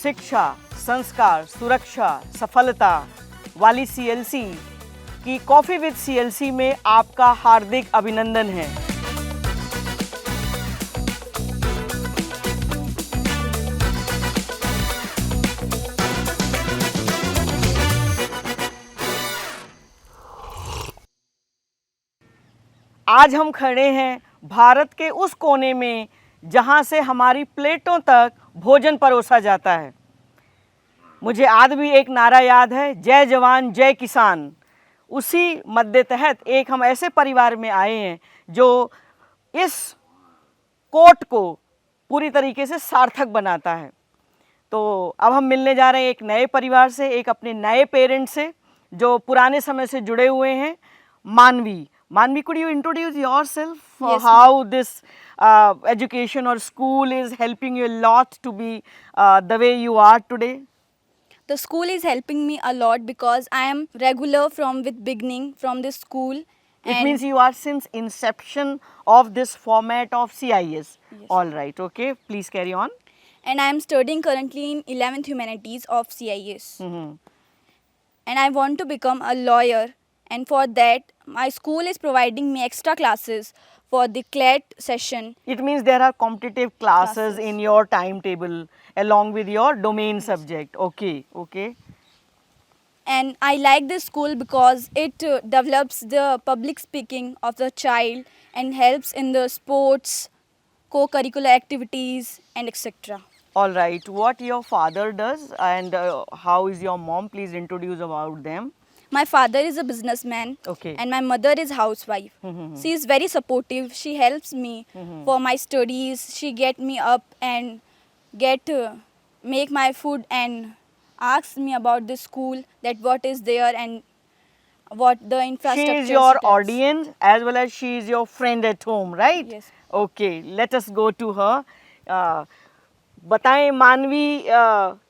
शिक्षा, संस्कार, सुरक्षा, सफलता वाली सीएलसी की कॉफ़ी विद सीएलसी में आपका हार्दिक अभिनंदन है। आज हम खड़े हैं भारत के उस कोने में जहां से हमारी प्लेटों तक भोजन परोसा जाता है। मुझे आज भी एक नारा याद है, जय जवान जय किसान। उसी मद्दे तहत एक हम ऐसे परिवार में आए हैं जो इस कोट को पूरी तरीके से सार्थक बनाता है। तो अब हम मिलने जा रहे हैं एक नए परिवार से, एक अपने नए पेरेंट्स से जो पुराने समय से जुड़े हुए हैं। मानवी, could you introduce yourself? Yes, How this education or school is helping you a lot to be the way you are today? The school is helping me a lot because I am regular from with beginning from this school. It means you are since inception of this format of CIS. Yes. All right, okay, please carry on. And I am studying currently in 11th Humanities of CIS. Mhm. And I want to become a lawyer, and for that my school is providing me extra classes for the CLET session. It means there are competitive classes Classes. in your timetable along with your domain subject. Okay, okay. And I like this school because it develops the public speaking of the child and helps in the sports, co-curricular activities and etc. All right, what your father does and how is your mom? Please introduce about them. My father is a businessman. Okay. And my mother is housewife. She is very supportive. She helps me for my studies. She get me up and make my food and asks me about the school, that what is there and what the She infrastructure. is your does. audience as well as she is your friend at home, right? Yes. Okay, let us go to her. बताएं मानवी,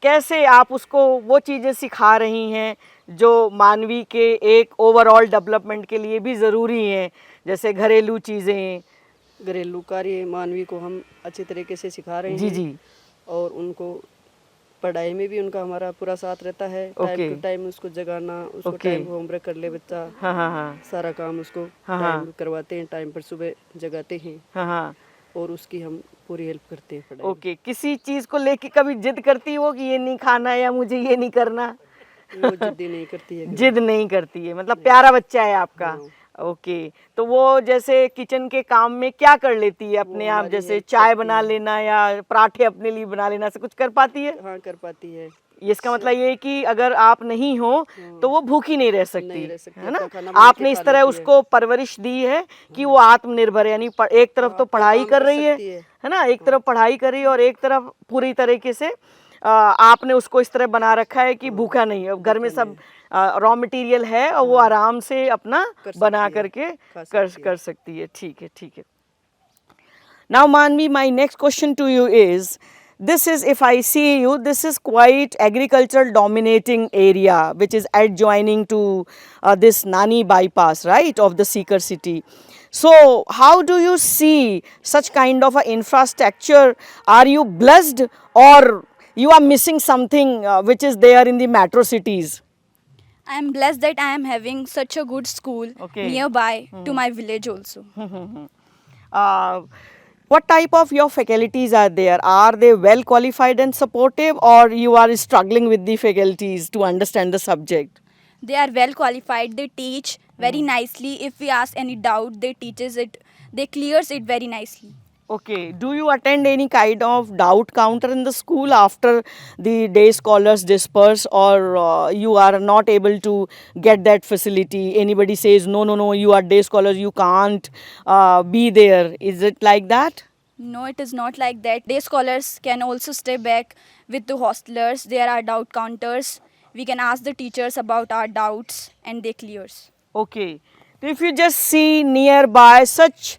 कैसे आप उसको वो चीज़ें सिखा रही हैं जो मानवी के एक ओवरऑल डेवलपमेंट के लिए भी ज़रूरी हैं, जैसे घरेलू चीज़ें। घरेलू कार्य मानवी को हम अच्छे तरीके से सिखा रहे जी हैं। जी। और उनको पढ़ाई में भी उनका हमारा पूरा साथ रहता है। Okay. टाइम टू टाइम उसको जगाना, उसको Okay. टाइम होमवर्क कर ले बच्चा, हाँ हाँ हाँ सारा काम उसको हाँ, टाइम हाँ। करवाते हैं, टाइम पर सुबह जगाते हैं हाँ हाँ। और उसकी हम पूरी हेल्प करते हैं पढ़ाई ओके, किसी चीज़ को लेके कभी जिद करती हो कि ये नहीं खाना या मुझे ये नहीं करना? में। वो जिद्दी नहीं करती है कभी। जिद नहीं करती है, मतलब प्यारा बच्चा है आपका। हाँ। ओके, तो वो जैसे किचन के काम में क्या कर लेती है अपने वो आप, हमारी जैसे हेल्प चाय करती बना है। लेना या पराठे अपने लिए बना लेना, से कुछ कर पाती है? हाँ, कर पाती है। ये इसका मतलब ये है कि अगर आप नहीं हो तो वो भूखी नहीं रह सकती, नहीं रह सकती, है ना? अपना खाना बना आपने के इस खा तरह लेती है। उसको परवरिश दी है कि वो आत्मनिर्भर, यानी एक तरफ तो अपना पढ़ाई काम कर कर रही सकती है ना? एक तरफ पढ़ाई कर रही है और एक तरफ पूरी तरीके से आपने उसको इस तरह बना रखा है कि भूखा नहीं है। घर में सब रॉ मटेरियल है और वो आराम से अपना बना करके कर सकती है। ठीक है, ठीक है। Now Manvi, my next question to you is, this is, if I see you, this is quite agricultural dominating area which is adjoining to this Nani bypass, right, of the Seeker city. So how do you see such kind of a infrastructure? Are you blessed or you are missing something which is there in the metro cities? I am blessed that I am having such a good school Okay. nearby to my village also. What type of your faculties are there? Are they well qualified and supportive, or you are struggling with the faculties to understand the subject? They are well qualified. They teach very nicely. If we ask any doubt, they teaches it. They clears it very nicely. Okay. Do you attend any kind of doubt counter in the school after the day scholars disperse, or you are not able to get that facility? Anybody says, no, you are day scholars, you can't be there. Is it like that? No, it is not like that. Day scholars can also stay back with the hostelers. There are doubt counters. We can ask the teachers about our doubts and they clears. Okay. So if you just see nearby, such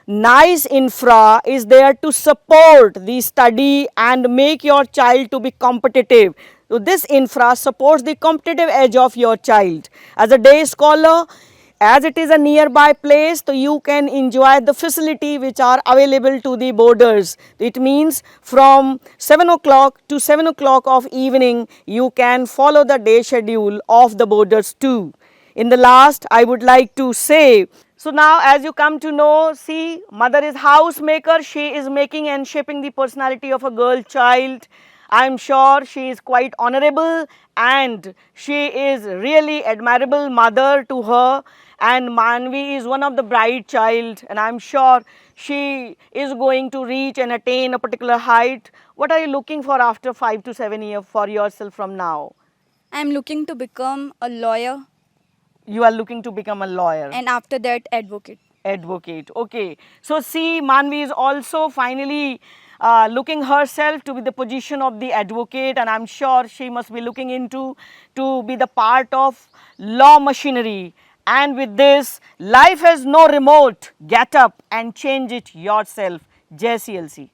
nice infra is there to support the study and make your child to be competitive. So this infra supports the competitive edge of your child. As a day scholar, as it is a nearby place, so you can enjoy the facility which are available to the boarders. It means from 7 o'clock to 7 o'clock of evening, you can follow the day schedule of the boarders too. In the last, I would like to say, so now as you come to know, see, mother is housemaker, she is making and shaping the personality of a girl child. I am sure she is quite honorable and she is really admirable mother to her, and Manvi is one of the bright child, and I am sure she is going to reach and attain a particular height. What are you looking for after 5 to 7 years for yourself from now? I'm looking to become a lawyer You are looking to become a lawyer. and after that advocate. Advocate. Okay. So see, Manvi is also finally looking herself to be the position of the advocate, and I'm sure she must be looking into to be the part of law machinery. And with this, life has no remote. Get up and change it yourself. Jai CLC.